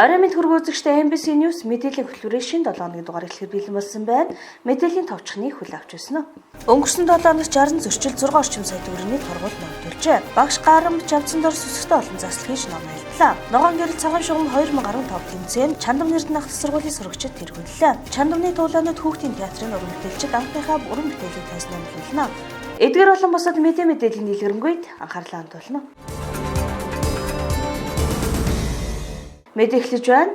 Оройн мэд хүрэг үзэгчтэй MBC News мэдээллийн хөтөлбөрийн шинэ 7 хоногийн дугаар эхлэхэд бэлэн болсон байна. Мэдээллийн товчхныг хүлээн авч байна. Өнгөрсөн 7 хоногт 60 зөрчил 6 орчим сая төгрөгийн торгууль ногдуулжээ. Багш Гарамт Чавцандор сүсгтэй олон заслал хийж ном хэллээ. Ногоон гэрэл цагаан шугам 2015 тэмцээн Чандам Эрдэнэ ах сургуулийн сурагчид тэргүүллээ. Чандамны туулаанууд хүүхдийн театрын уран бүтээлчид анхныхаа уран бүтээлийг тайсан амжилна. Эдгээр болон бусад мэдээллийн дэлгэрэнгүй анхаарлаа хандуулна. Мэдээлж байна.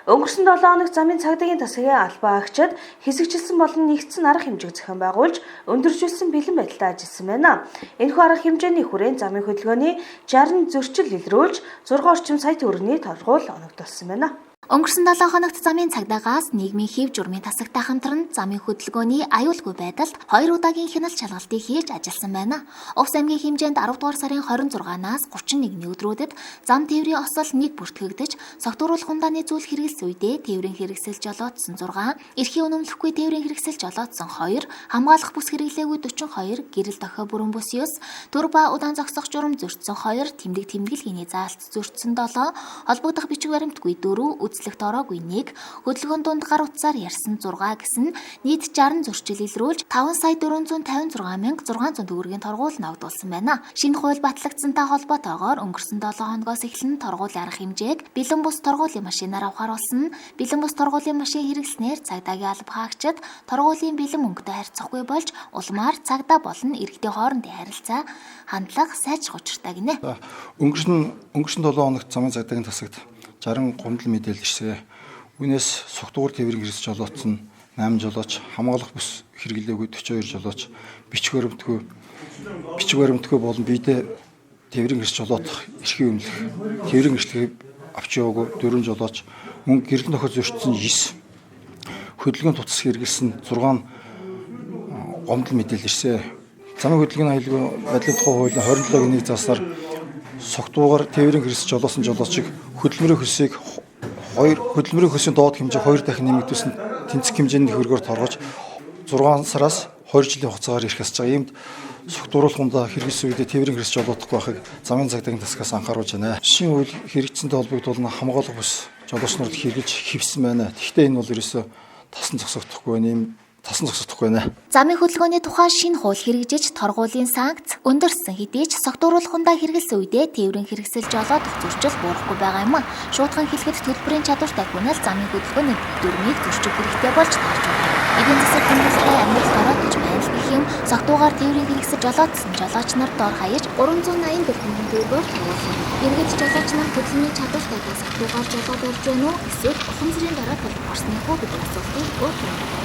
Өнгөрсөн 7 хоногт замын цагдаагийн тасгийн албаа агчид хэсэгчилсэн болон нэгдсэн арга хэмжээг зохион байгуулж өндөржүүлсэн бэлэн байдлаар ажилласан байна. Энэхүү арга хэмжээний хүрээнд замын хөдөлгөөний 60 зөрчил илрүүлж 6 орчим сая төгрөгийн торгууль оногдуулсан байна. Өнгөрсөн 7 хоногт замын цагдаагаас нийгмийн хэв журмын тасагтай хамтран замын хөдөлгөөний аюулгүй байдалд 2 удаагийн хяналт шалгалтыг хийж ажилласан байна. Увс аймгийн хэмжээнд 10 дугаар сарын 26-наас 31-ний өдрүүдэд зам тээврийн осол 1 бүртгэгдэж, согтууруулах хундааны зүйл хэрэгэлсэн үедээ тээврийн хэрэгсэл жолоодсон 6, эрхийн үнэмлэхгүй тээврийн хэрэгсэл жолоодсон 2, хамгаалах бүс хэрэглээгүй 42, гэрэл дохио бүрэн бүс 9, төр ба удаан зогсох журам зөрчсөн 2, тэмдэг тэмдэглэгийн заалт зөрчсөн 7, холбогдох бичиг баримтгүй 4, үзлэгт ороогүй 1, хөдөлгөөн дунд гар утсаар ярьсан 6 гэсэн нийт 60 зөрчил илрүүлж 5 сая 456 мянга 600 төгрөгийн торгууль ногдуулсан байна. Шинэ хууль батлагдсантай холбоотойгоор өнгөрсөн 7 хоногоос эхлэн торгуулийн арга хэмжээг бэлэн бус торгуулийн машинаар авахаруулсан. Бэлэн бус торгуулийн машин хэрэглэснээр цагдаагийн алба хаагчид торгуулийн бэлэн мөнгөтэй харьцахгүй болж улмаар цагдаа болон иргэдийн хоорондын харилцаа хандлага сайжрах учиртай гинэ. Өнгөрсөн 7 хоногт замын цагдаагийн тасагт 60 гомдол мэдээлжсэн. Үүнээс согтуур тээврийн хэрэгс жолоодсон 8 жолооч, хамгаалах бүс хэрэглээгүй 42 жолооч, бичиг баримтгүй болон биедээ тээврийн хэрэгс жолоодох эрхийн үнэлэх, тээврийн хэрэгслийг авч яваагүй 4 жолооч, мөн гэрэл нөхөд зөрчсөн 9, хөдөлгөөний тутас хэрэгэлсэн 6 гомдол мэдээлжсэн. Замын хөдөлгөөний аюулгүй байдлын тухай хуулийн 27-гийн 1 зааснаар согтуугаар тээврийн хэрэгс жолоосон жолоочийг хөдөлмөрийн хөсийн доод хэмжээ 2 дахин нэмэгдүүлсэн тэнцэх хэмжээний хөргөөр торгож 6 сараас 2 жилийн хугацаагаар ирэх ёстой. Иймд согтууруулах хундаа хэрэглэсэн үедээ тээврийн хэрэгс жолоодохгүй байхыг замын цагдаагийн тасгаас анхааруулж байна. Шинэ хууль хэрэгжсэнтэй холбогдуулан хамгаалах бус жолоочнууд хэрэгж хэвсэн байна. Гэхдээ энэ бол ерөөсөө тасан зогсохдохгүй байна. Замын хөдөлгөөний тухай шинэ хууль хэрэгжиж торгуулийн санкц өндөрсөн хэдий ч согтууруулах хундаа хэрэглэсэн үедээ тээврийн хэрэгсэл жолоодох зөрчил буурахгүй байгаа юм. Шууданхан хэлэхэд төлбөрийн чадвартай хүнэл замын хөдөлгөөний дүрмийг зөрчил хэрэгтэй болж таарч байна. Эдийн засаг тэмдэглэлийн амьдралд ороод гэж байл гэх юм согтуугаар тээврийн хэрэгсэл жолоодсон жолооч нар дор хаяж 384 мянган төгрөгөөр тавуулсан. Иргэд жолооч нар хөдөлмөрийн чадвартайгаа согтуугаар жолоод орж байна уу? Эсвэл ухамсарын дараа төлөх орсны хөө гэдэг асуултыг өөр төрөнд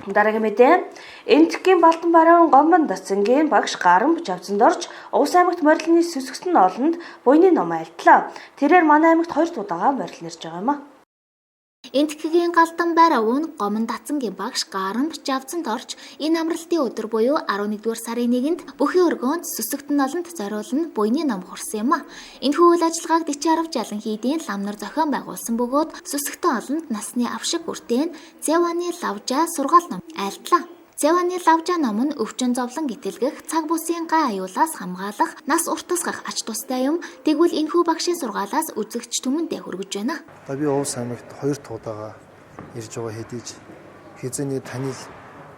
Дараагийн мэдээ. Энэтхэгийн Балтан баруун Гомбон Дацангийн багш Гарамт Чавцандорч Увс аймагт морилны сүсгсэн олонд буйны ном айлтлаа. Тэрээр манай аймагт 2 удаагаа морил нэрж байгаа юм а. Энэтхэгийн Галдан баруун Гомбон Дацангийн багш Гарамт Чавцандорч энэ амралтын өдөр буюу 11-р сарын 1-нд бүхий өргөөнд сүсгтэн олонд зориулан буйны ном хурсан юм а. Энэхүү үйл ажиллагааг Дэчарав Жалан хийдийн лам нар зохион байгуулсан бөгөөд сүсгтэн олонд насны авшиг бүртэн Цэваны лавжа сургаал ном айлтлаа. Цэваны лавжа ном нь өвчин зовлон гитэлгэх, цаг бусын гай аюулаас хамгаалах, нас уртасгах ач тустай юм. Тэгвэл энэхүү багшийн сургаалаас үзэгч түмэндээ хүргэж байна. Би Увс аймагт 2 удаагаа ирж байгаа хэдий ч хизээний танил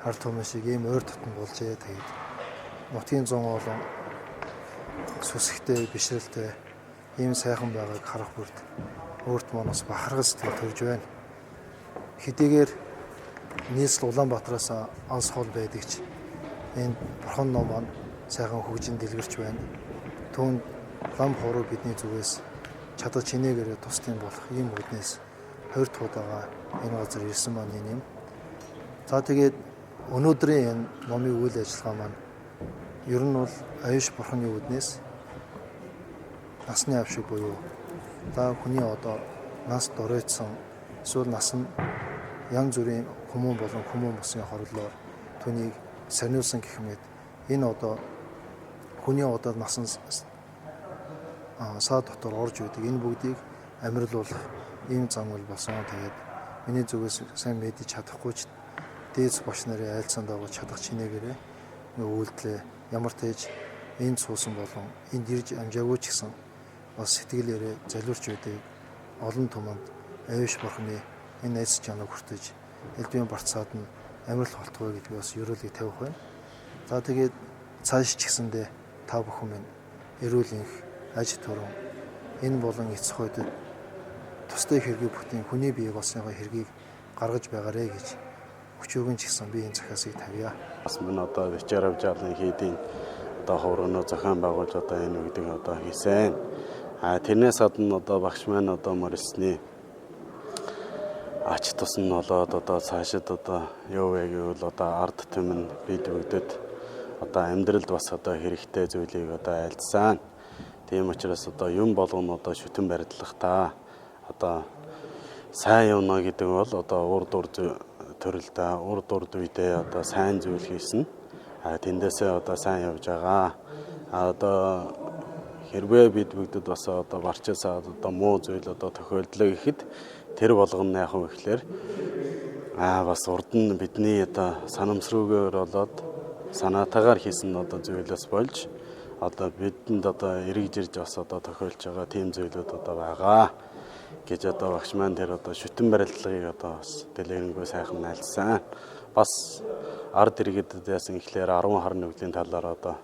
ард түмэн шиг ийм ойр дотн болжээ. Тэгээд нутгийн 100 олон сүсгтэй, бишрэлтэй ийм сайхан байгааг харах бүрд өөрт манаас бахархал сэтгэл төрж байна. Хэдийгээр нийслэл Улаанбаатараас анс хол байдаг ч энэ бурхан ном маань сайхан хөгжин дэлгэрч байна. Түүнд лам хоруу бидний зүгээс чадаж чинээгээрээ тусдын болох ийм үднээс 20 удаагаа энэ газар ирсэн маань юм. За тэгээд өнөөдрийн энэ номын үйл ажиллагаа маань ер нь бол аюуш бурханы үднээс насны авшиг буюу хүний одоо нас доройтсон эсвэл нас нь янз бүрийн хүмүүн болон хүмүүн бусын хорлолоор түүнийг саниулсан гэх мэт энэ одоо хүний одоо насан саа дотор орж үүдэг энэ бүгдийг амьрлуулах ийм зам бол болсон. Тэгээд миний зүгээс сайн мэдэж чадахгүй ч дээд багш нарын айлцсан дагуу чадах чинээгээрээ үйлдэлээ ямар ч энд суусан болон энд ирж амжаагүй ч гэсэн бас сэтгэлээрээ залуурч байдаг олон түмэнд авиш бурхны энэ айц чанар хүртэж элдвийн барцаад нь амьдрал болтгоо гэдгийг бас ерөөлийг тавих байна. За тэгээд цааш ч гэсэндээ та бүхэн минь эрүүл энх аж туран энэ болон эцэг хойдод тустай хэргийг бүтээн хүний биеийг олсныхоо хэргийг гаргаж байгаарэ гэж өчөөгөн ч гэсэн би энэ захиасыг тавья. Бас мөн одоо вечер авжаалын хийдийн одоо ховроо зохион байгуулж одоо энэ үгдийг одоо хийсэн. Тэрнээс гадна одоо багш маань одоо морьсны ач тус нь болоод одоо цаашид одоо юу вэ гэвэл одоо ард түмэн бид бүгдэд одоо амьдралд бас одоо хэрэгтэй зүйлийг одоо айлдсан. Тийм учраас одоо юм болгоно одоо шүтэн барилдах та одоо сайн явна гэдэг бол одоо урд төрөлдөө урд үедээ одоо сайн зүйл хийсэн. Тэндээсээ одоо сайн явж байгаа. Одоо хэрвээ бид бүгдэд бас одоо барчаасаа одоо муу зүйл одоо тохиолдлоо гэхэд тэр болгоно яах вэ гэхээр бас урд нь бидний одоо санамсруугаар болоод санаатаагаар хийсэн одоо зүйлээс болж одоо бидэнд одоо эргэж ирж бас одоо тохиолж байгаа тийм зүйлүүд одоо байгаа гэж одоо багш маань тэр одоо шүтэн барилдлагыг одоо бас дэлгэрэнгүй сайхан найлсан. Бас ард иргэдэд яасан ихлээр 10 хар нүглийн талаар одоо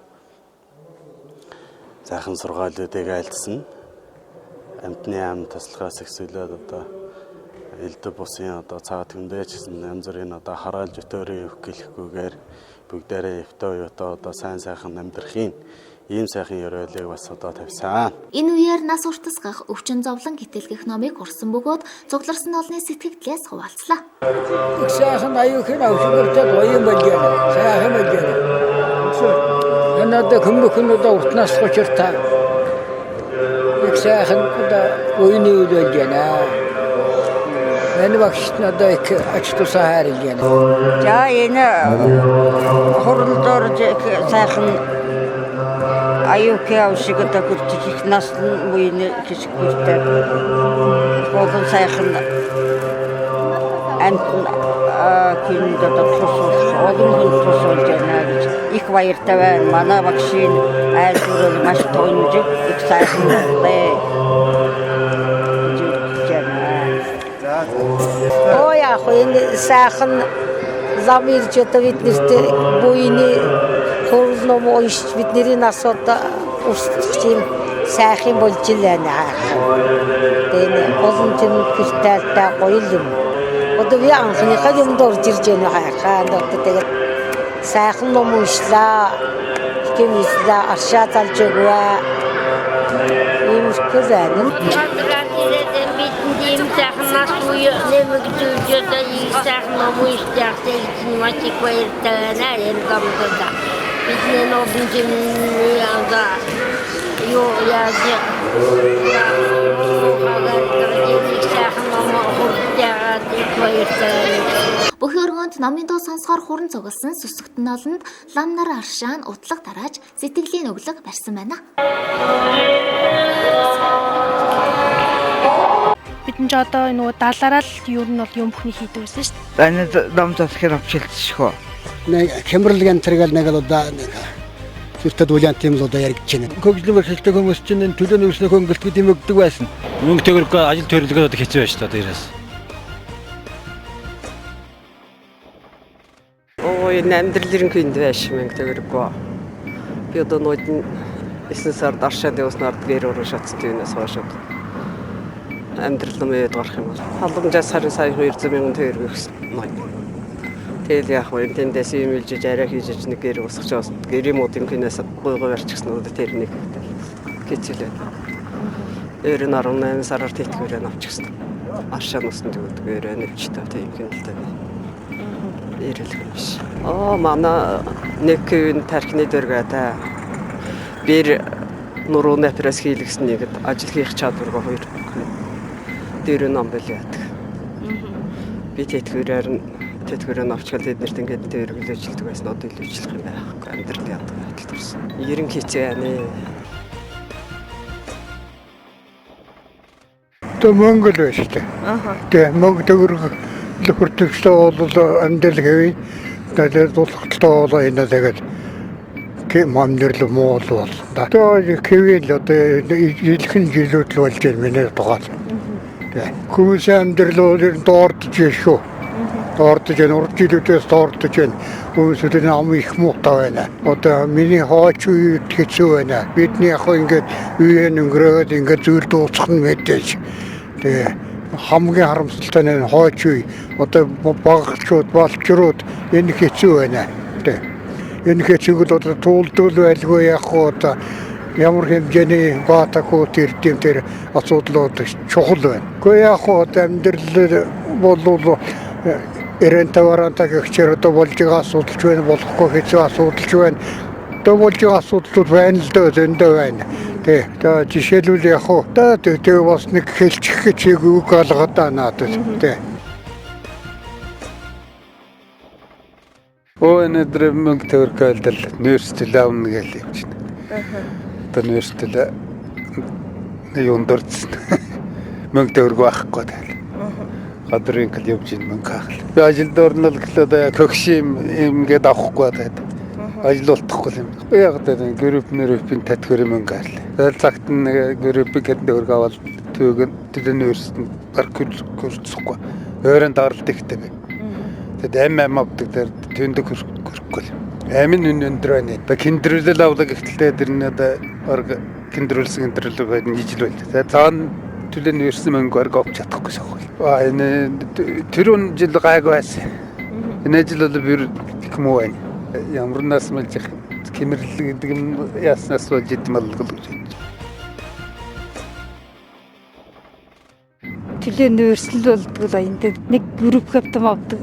сайхан сургаалуудыг айлдсан. Амьтны ам таслахаас эхсүүлээд одоо элдв бусын одоо цаа төмдөө ч гэсэн янз бүрийн одоо хараалж өтөөрөө явах гэлэхгүйгээр бүгдээрээ өвтөө ютоо одоо сайн сайхан амьдрахын ийм сайхан ёроолыг бас одоо тавьсан. Энэ үеэр нас уртасгах өвчин зовлон гítэлгэх номыг хүрсэн бөгөөд цугларсан олны сэтгэгдлээс хуваалцлаа. Их сайхан аюухын авшигуртад гоён болгоно. Сайхан болгоно. Энэ одоо хүмүүхэн одоо уртнаас гочиртаа. Их сайхан одоо гоёны үйл болгоно. Энэ багшд одоо их ач тусаа хайрлана. За энэ хорлолдоор сайхан аюух авшиг одоо хүртэж их насны үеийн хэсэг хүртээ болон сайхан күнд одоо олон хүн тусалж байна гэж их баяртай байна. Манай багшийн айлтгуурал маш тонж их сайхан бай. Ой яах вэ энэ сайхан зам ирж одоо бид нэртэй буйны хөрөлнөм уншиж бидний нас одоо үрсэж тийм сайхан болж байна. Тэгээд олон тийм хүртэлтэй гоё юм. Одоо би анхныхаа юмд орж ирж байна хайхаа. Одоо тэгээд сайхан ном уншлаа. Хэмээслээ аршаа залж өгөө. Ийм хүлээн. Ийм сайхан нас үе нэмэгдүүлж ийм сайхан ном уншдаг тийм матик баяртай энэ гамдаа. Бидний нобжимний анда юу яаж Бүх өргөнд номын дуу сонсохоор хуран цугласан сүсгтэн олонд лам нар аршаан утлаг тарааж сэтгэлийн өглөг барьсан байна. Бидэн ч одоо нөгөө далаараа л юу нь бол юм бүхний хийдэг байсан шүү дээ. Энэ ном засахын авчилчихоо. Нэг хямралган тэргэл нэг л удаа зүртэд үлэн тийм л удаа яригдж байна. Хөгжлөмөр хэлдэг хүмүүс чинь энэ төлөөний өснөх хөнгөлт гэдэг юм өгдөг байсан. Мөнгө төгрөгөө ажил төрөлгөө одоо хэцүү байж та дээрээс. Энэ амьдрал ерөнхийд байж мөнгө төгрөгөө. Би одоо нууд 9 сард аршаад явснаар гэр орон шатсан юмнаас хойш амьдрал нь гарах юм бол халамжаас сарын сая 200,000 төгрөг өгсөн. Тэгэл яах вэ? Тэндээс юм илжиж арай хийж нэг гэр усгаж байгаа. Гэрийн модын кинээс гойгоо барьчихсан уу тэр нэг хэцүүлээ. 18 сараар тэтгэврээ авчихсан. Аршаа нусны төгрөгөөр нэвчтэй тийм кинэлтэй. Ирэл биш. Манай нэг хүн тархины дөргөөтэй бэр нурууны пресс хийлгсэн нэгэд ажил хийх чадваргаа хоёр дээр ном бэлээ ятг. Би тэтгэврээр авчгаад тэднэрт ингээд тэргэлжүүлдэг байсан одоо илүүчлэх юм байхгүй амьдрал яадаг байдал төрсөн. Ерөнхийдөө яаны. Тэ Монгол байж тээ. Тэ Монгол төгрөг хүртэгчтэй бол амьдрал хэвээ. Тэгээд дулахтай болоо энэ тэгээд мамнэрло моол бол. Одоо хэвэл одоо илхэн жилүүд л болж миний дугаар. Хүмүүс амьдрал доордож шүү. Доордож урд жилүүдээс доордож байна. Хүмүүсүүд ам их муутай байна. Одоо миний хооч үед хэцүү байна. Бидний яг ингээд үеийн өнгөрөөд ингээд зүйл дуусах нь мэдээж. Тэгээ хамгийн харамсалтай нь хооч үе одоо багчууд балчрууд энэ хэцүү байна. Тэгээ энэ хэцүүг одоо туулдуул байлгүй яг одоо ямар хэмжээний баатахуут ирдэм тэр асуудлууд чухал байна. Гэхдээ яг одоо амьдрал болов эрентаваранта гихчээр одоо болж байгаа асуудалч байна, болохгүй хэцүү асуудалч байна. Одоо болж байгаа асуудлууд байна л дөө зөндөө байна. Тэгээ жишээлбэл яг одоо тэгээ бас нэг хэлчих гэж үг алгаад байна надад. Тэ. Өнөөдөр мөнгө төгрөгөлдөл нөөцөл авна гэж явж байна. Одоо нөөцөл юунд дурдсан. Мөнгө төгрөг байхгүй тал. Гадрын кал явж ин мөнгө хаал. Би ажилд орнол гэдэг төгшим ингээд авахгүй байдаг. Ажил болтохгүй юм. Яг гэдэг группийн татхөр мөнгө хаал. Тэр цагт нэг группийн төгрөг аваад төгөн тэдний өрсөнд гар хөрцөхгүй. Өөрөнд даралт ихтэй. Тэгээд авдаг дээр төндөг хөрөхгүй. Амин өндөр байна. Одоо киндрүүлэл авдаг ихтэй тэр нь одоо орг киндрүүлсэн киндрүүлэг байдаг нэг жил байл. Тэгээд цаана төлөний өрсөн мөнгө орг авч чадахгүй шахав. Энэ тэрүүн жил гайгүй байсан. Энэ жил бол бэр хэмүү байна. Ямар нас мэлж кимэрлэг гэдэг нь яснаас болж идэм болго гэж. Төлөний өрсөл болдгоо энд нэг групп каптам авдаг.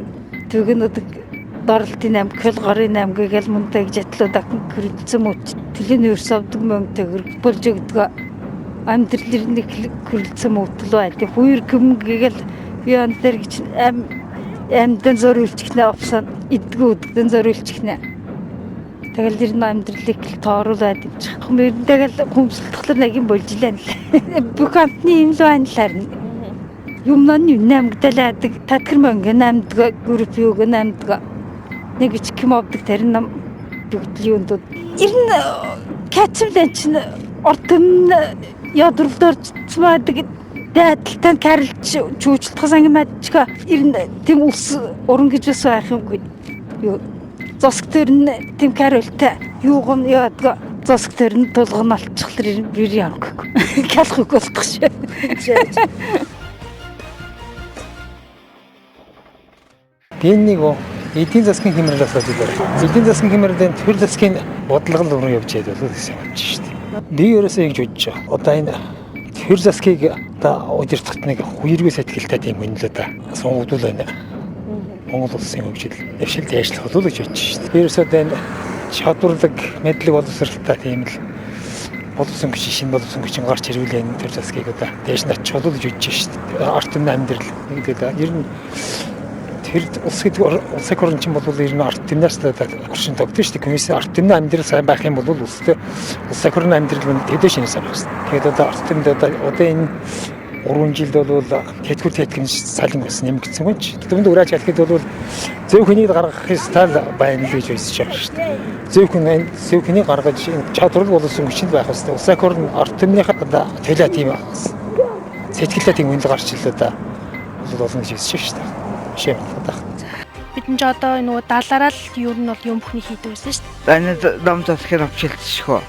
Тэгэнэд доролтын 8 килогарын 8 гээл мунтай гэж атлаад хөрөлдсөн мөч төлөний өрс авдаг мөнгө төгрөг болж өгдөг амьдрал нэг хөрөлдсөн мөтөл бай. Тэг хоёр гэмгээл яан дээр гэж амьдан зориулчихнэ авсан идэггүй үдгэн зориулчихнэ. Тэгэл тэр амьдралыг тооруулаад имчих. Хүмүүрдэгэл хүмсэлтхлэр нэг юм болж илэн л. Бүх амтны юм л байна л харин. Юмнан нэмгдэлээдэг татгэр мөнгө намдаг групп юуг намдаг нэг ч кем авдаг тэр нам бүгдлийн үндүүд ер нь качмлэн чинь ортом ядралдор цмаадаг дайдалтай карилж чүүжлэх сангамадчка ер нь тэм ус уран гэж бас байх юмгүй юу зоск төр нь тэм карилтай юугам яадаг зоск төр нь тулгын алчхлэр ер нь бэр явахгүй калах болох шүү. Гэннийг эдийн засгийн хэмнэлээс болоод эдийн засгийн хэмнэлээр төр засгийн бодлого руу явж яадаг гэсэн юм шүү дээ. Би ерөөсөө ингэж бодож байгаа. Одоо энэ төр засгийг одоо удирдахт нэг хоёргүй сэтгэлтэй тийм хүн л одоо сонгогдвол байна. Монгол улсын хөгжил дэвшилт яашлах болов гэж бодож шүү дээ. Ерөөсөө энэ чадварлаг мэдлэг боловсралтай тийм л боловсон гэж шинэ боловсон гэж гарч ирвэл энэ төр засгийг одоо дээш нь очих болов гэж бодож шүү дээ. Арт түмний амьдрал гэдэг ер нь тэр улсын хурлын бол ер нь арт түмнээс оршин тогтсон шүү дээ. Комисс арт түмний амьдрал сайн байх юм бол улсын хурлын амьдрал тэдэ шинэ санагдсан. Тэгээд одоо арт түмд одоо энэ 3 жилд бол тэтгэр тэтгэн салин бас нэмэгдсэн гонч. Тэдүнд ураач хэлэхэд бол зөв хүнийг гаргах стал байна гэж үзэж байгаа шүү дээ. Зөв хүнийг гаргаж чадвар болсон хүчин байх хэвээр улсын хурлын арт түмнийхээ одоо төлөө тийм сэтгэлээ тийм үнэл гарч ирлээ да. Болно гэж үзэж шүү дээ. Бидний одоо нөгөө далаараа л ер нь бол юм бүхний хийдэг байсан шүү дээ. Энэ дом засгийн авчилчихгүй.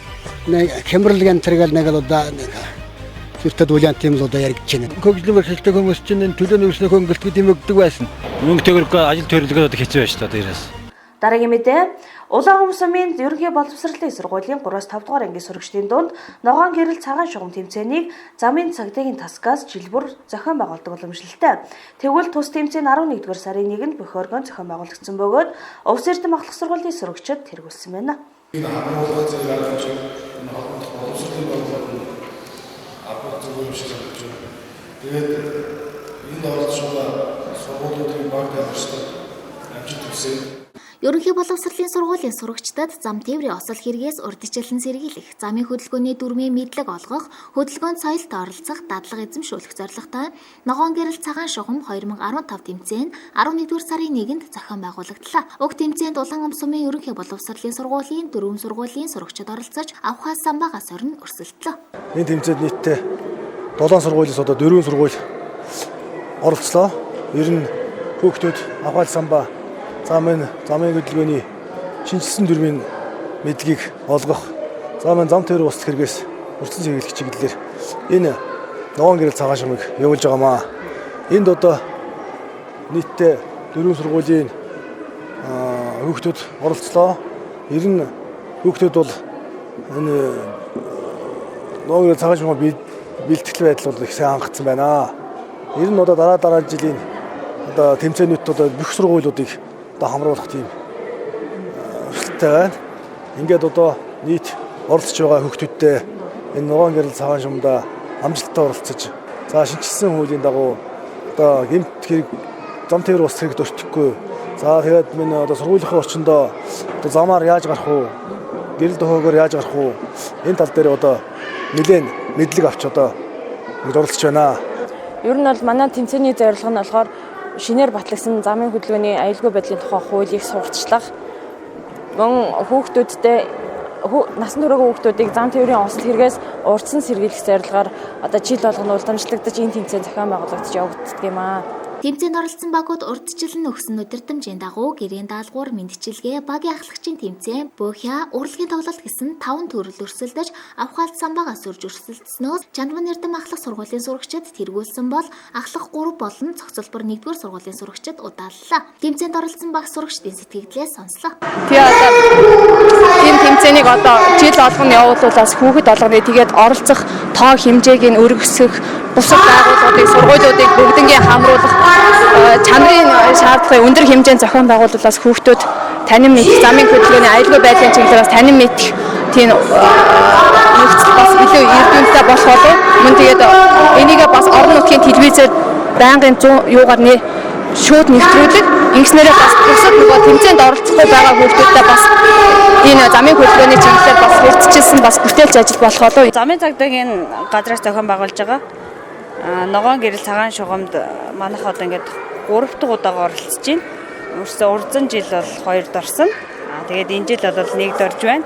Нэг хэмбэрлэгэн тэргэл нэг л удаа нэг зүртэд вариант юм л удаа яригдж байна. Хөгжлөөр хэлдэг хүмүүс чинь төлөөний өрснөө хөнгөлт гэдэг юм өгдөг байсан. Мөнгө төгрөг ажил төрөлгөөд одоо хэцүү байна шүү дээ дээрээс. Дараагийн мэдээ Улаанхумсамын ерөнхий боловсролын сургуулийн 3-5 дугаар ангийн сурагчдын дунд ногоон гэрэл цагаан шугам тэмцээнийг замын цагдаагийн тасгаас жилбэр зохион байгуулдаг уламжлалтай. Тэгвэл тус тэмцээн 11-р сарын 1-нд бүх оргон зохион байгуулагдсан бөгөөд Увс эрдэм ахлах сургуулийн сурагчид тэргүүлсэн байна. Энэ хамгаалалт зэрэг гэж энэ боловсролын байгууллагын аппарат зөвлөм шиг болж байна. Тэгээд энэ оролцоогоо сургуулиудын баг дамжтай амжилт хүсье. Ерөнхий боловсролын сургуулийн сурагчдад зам тээврийн осол хэрэгээс урьдчилан сэргийлэх, замын хөдөлгөөний дүрмийн мэдлэг олгох, хөдөлгөөнд соёлд оролцох, дадлага эзэмшүүлэх зорилготой Ногоон гэрэл цагаан шугам 2015 тэмцээн 11-р сарын 1-нд зохион байгуулагдлаа. Уг тэмцээнд Улаан сумын ерөнхий боловсролын сургуулийн 4 сургуулийн сурагчид оролцож авхаас самбаагаас орн өрсөлдлөө. Энэ тэмцээнд нийтдээ 7 сургуулиас одоо 4 сургууль оролцлоо. Ер нь хүүхдүүд авхаас самбаа замын хөдөлгөөний шинжилсэн дүрмийн мэдлэгийг олгох, зам тээврийн устдах хэрэгээс өрсөлдөн сэргийлэх чиглэлээр энэ Ногоон гэрэл цагаан шугамыг явуулж байгаамаа. Энд одоо нийтдээ 4 сургуулийн хүүхдүүд оролцлоо. Ер нь хүүхдүүд бол энэ Ногоон гэрэл цагаан шугамыг бэлтгэл байдал бол их сайн хангацсан байна. Ер нь одоо дараа жилийн одоо тэмцээнүүд одоо бүх сургуулиудыг одоо хамруулах тийм өрсөлдөлтэй байна. Ингээд одоо нийт оролцож байгаа хүүхдүүдтэй энэ Ногоон гэрэл цагаан шугамда амжилттай оролцож шинжилсэн хуулийн дагуу одоо гэмт хэрэг зам тээврийн ус хэрэг өртөхгүй. За тэгээд минь одоо сургуулийнхаа орчиндөө одоо замаар яаж гарах уу? Гэрэл дохоогоор яаж гарах уу? Энэ тал дээр одоо нэлээд мэдлэг авч одоо оролцож байна. Ер нь бол манай тэмцээний зорилго нь болохоор шинээр батлагдсан замын хөдөлгөөний аюулгүй байдлын тухай хуулийг сурталчлах, мөн хүүхдүүдтэй насан туршийн хүүхдүүдийг зам тээврийн осол хэрэгээс урьдчилан сэргийлэх зорилгоор одоо жил болгоно уламжлагдаж энэ тэмцээн зохион байгуулагдаж явагддаг юм аа. Тэмцээнд оролцсон багууд урьдчилан өгсөн өдөртөмжийн дагуу гэрийн даалгавар, мэндчилгээ, багийн ахлагчийн тэмцээн, бөөхя, урлагийн тоглолт гэсэн 5 төрөл өрсөлдөж авхаалт самбаагаас урьж өрсөлдснөөс Чандван эрдэм ахлах сургуулийн сурагчид тэргүүлсэн бол ахлах 3 болон цогцлбор 1-р сургуулийн сурагчид удааллаа. Тэмцээнд оролцсон баг сурагчдын сэтгэгдлээ сонслоо. Тэгээ одоо энэ тэмцээнийг одоо жил болгоно явуулуулаас хүүхэд болгоны тэгээд оролцох тоо хэмжээг нь өргөсгөх, бусад байгууллагуудыг, сургуулиудыг бүгднгээ хамруулах чанарын шаардлагын өндөр хэмжээнд зохион байгуулалтаас хүүхдүүд танин мэдэх, замын хөдөлгөөний аюулгүй байдлын чиглэлээс танин мэдэх тийм нөхцөл бас илүү эрдэмтдээ болох болов. Мөн тэгээд энийгээ бас орон нутгийн телевизээр байнгын 100 юугаар шууд нэвтрүүлэг, ингэснээрээ бас бусад нөгөө тэмцээнд оролцохгүй байгаа хүүхдүүдтэй бас энэ замын хөдөлгөөний чиглэлээр бас урьдчилсан бас бүтээлч ажил болох болов. Замын цагдаагийн газраас зохион байгуулж байгаа Ногоон гэрэл цагаан шугамд манайх одоо ингээд 3 дахь удаага оролцож байна. Өөрөөсөө урьдсан жил бол 2-д орсон. Тэгээд энэ жил бол 1-д орж байна.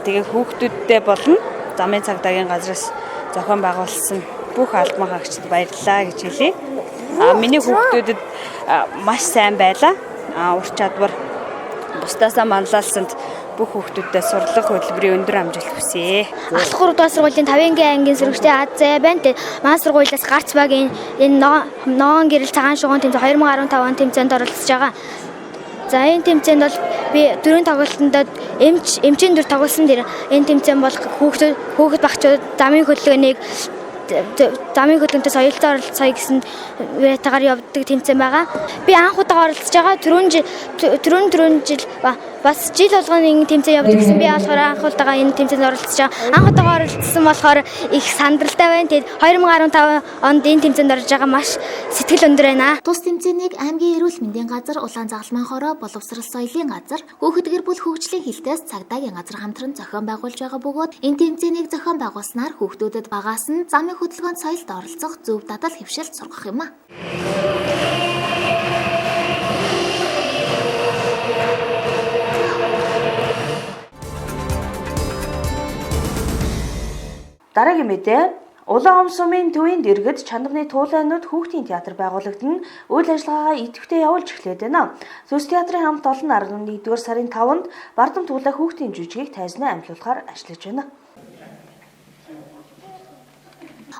Тэгээд хүүхдүүдтэй болон замын цагдаагийн газраас зохион байгуулсан бүх албан хаагчид баярлалаа гэж хэлье. Миний хүүхдүүдэд маш сайн байлаа. Ур чадвар бусдаасаа манлайлсанд бүх хүүхдүүдэд сурлага хөтөлбөрийн өндөр амжилт хүсье. Ахлах 3-р сургуулийн 5-гийн ангийн сурагчдын Аз зай байна. Тэгээд маань сургуулиас гарц багийн энэ Ногоон гэрэл цагаан шугам тэмцээн 2015 он тэмцээнд оролцож байгаа. За энэ тэмцээнд бол би 4 тоглолтод эмчийн дүр тоглосон дэр энэ тэмцээн бол хүүхэд багчууд замын хөдөлгөөнийг соёлтой оролцоё гэсэн үетэйгээр явдаг тэмцээн байгаа. Би анх удаа оролцож байгаа 4 жил бас жил болгоны тэмцээн явдаг гэсэн. Би болохоор анх удаа энэ тэмцээнд оролцож байгаа. Анх удаа оролцсон болохоор их сандралтай байна. Тэгээд 2015 онд энэ тэмцээнд орж байгаа маш сэтгэл өндөр байна. Тус тэмцээнийг аймгийн эрүүл мэндийн газар, Улаан загалмайн хороо, боловсрол соёлын газар, Хүүхэд гэр бүл хөгжлийн хилтээс цагдаагийн газар хамтран зохион байгуулж байгаа бөгөөд энэ тэмцээнийг зохион байгуулснаар хүүхдүүдэд багаас нь замын хөдөлгөөнд соёлд оролцох зөв дадал хөвшилт сургах юм а. Дараагийн мэдээ Улаан сумын төвийн дэргэд Чандваны туулайнууд хүүхдийн театр байгуулагдана. Үйл ажиллагаагаа идэвхтэй явуулж эхлээд байна. Сүс театрын хамт олон 11-р сарын 5-нд Бардам туулай хүүхдийн жүжигийг тайзнаа амьлуулахаар ажиллаж байна.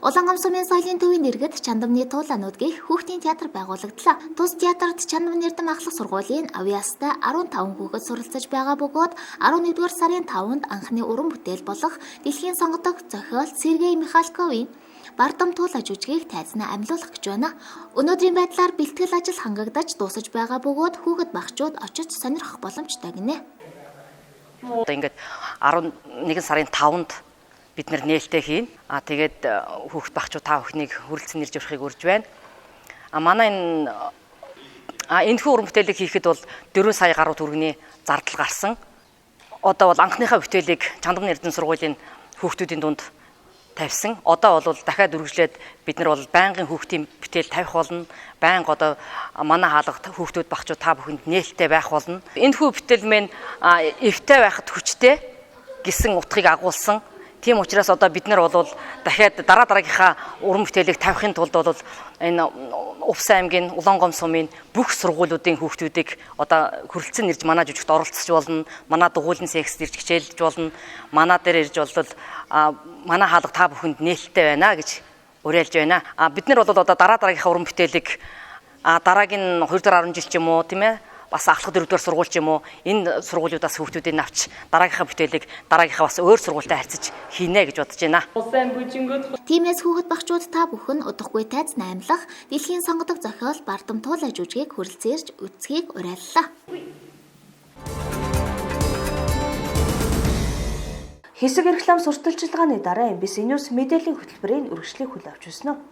Улаан сумын соёлын төвийн дэргэд Чандваны туулайнууд гэх хүүхдийн театр байгуулагдлаа. Тус театрт Чандван эрдэм ахлах сургуулийн авьяастай 15 хүүхэд суралцаж байгаа бөгөөд 11-р сарын 5-нд анхны уран бүтээл болох Дэлхийн сонгодог зохиол Сергей Михалковын Бардам туулай жүжигийг тайзнаа амьлуулах гэж байна. Өнөөдрийн байдлаар бэлтгэл ажил хангагдаж дуусаж байгаа бөгөөд хүүхэд багчууд очиж сонирхох боломжтой гинэ. Одоо ингээд 11 сарын 5-нд бид нар нээлттэй хийн. Тэгээд хүүхэд багчууд та бүхнийг хүрэлцэн нэрж өрөхийг урьж байна. Манай энэ энэхүү уран бүтээлийг хийхэд бол 4 сая гаруй төгрөгийн зардал гарсан. Одоо бол анхныхаа бүтээлийг Чандамны Эрдэнэ сургуулийн хүүхдүүдийн дунд тавьсан. Одоо бол дахиад үргэлжлээд бид нар бол байнгын хүүхдийн бүтээл тавих болно. Байнга одоо манай хаалгад хүүхдүүд багчууд та бүхэнд нээлттэй байх болно. Энэхүү бүтээл мэн эвтэй байхад хүчтэй гэсэн утгыг агуулсан. Тийм учраас одоо бид нар бол дахиад дараагийнхаа уран бүтээлийг тавихын тулд бол энэ Увс аймгийн Улаангом сумын бүх сургуулиудын хүүхдүүдийг одоо хүрэлцэн ирж манай жүжигт оролцож болно. Манай дугуйлан секцэд ирж хичээлж болно. Манай дээр ирж болвол манай хаалга та бүхэнд нээлттэй байна гэж уриалж байна. Бид нар бол одоо дараагийнхаа уран бүтээлийг дараагийн 2 дугаар 10 жил ч юм уу тийм ээ бас ахлах 4 дугаар сургууль ч юм уу энэ сургуулиудаас хүүхдүүдийг авч дараагийнхаа бүтээлийг дараагийнхаа бас өөр сургуультай харьцаж хийнэ гэж бодож байна. Тиймээс хүүхэд багчууд та бүхэн удахгүй тайз наймлах дэлхийн сонгодог зохиол бардамтуулаа жүжигийг хүрэлцээрж үзхийг уриаллаа. Хэсэг реклам сурталчилгааны дараа MBC News мэдээллийн хөтөлбөрийн үргэлжлэлийг хүлээн авч байна.